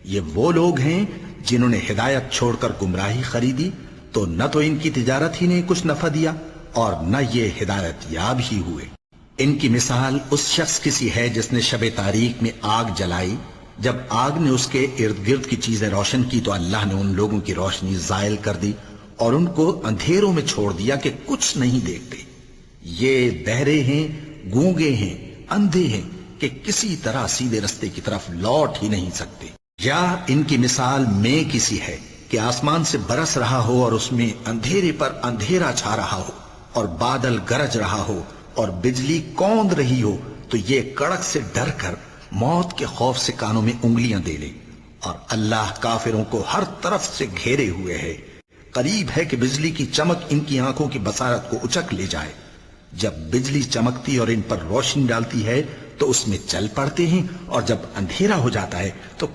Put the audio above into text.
یہ وہ لوگ ہیں جنہوں نے ہدایت چھوڑ کر گمراہی خریدی، تو نہ تو ان کی تجارت ہی نے کچھ نفع دیا اور نہ یہ ہدایت یاب ہی ہوئے۔ ان کی مثال اس شخص کی سی ہے جس نے شب تاریک میں آگ جلائی، جب آگ نے اس کے ارد گرد کی چیزیں روشن کی تو اللہ نے ان لوگوں کی روشنی زائل کر دی اور ان کو اندھیروں میں چھوڑ دیا کہ کچھ نہیں دیکھتے۔ یہ بہرے ہیں، گونگے ہیں، اندھے ہیں کہ کسی طرح سیدھے رستے کی طرف لوٹ ہی نہیں سکتے۔ یا ان کی مثال میں کسی ہے کہ آسمان سے برس رہا ہو اور اس میں اندھیرے پر اندھیرا چھا رہا ہو اور بادل گرج رہا ہو اور بجلی کوند رہی ہو، تو یہ کڑک سے ڈر کر موت کے خوف سے کانوں میں انگلیاں دے لے۔ اور اللہ کافروں کو ہر طرف سے گھیرے ہوئے ہے، قریب ہے کہ بجلی کی چمک ان کی آنکھوں کی بصارت کو اچک لے جائے۔ جب بجلی چمکتی اور ان پر روشنی ڈالتی ہے تو اس میں چل پڑتے ہیں، اور جب اندھیرا ہو جاتا ہے تو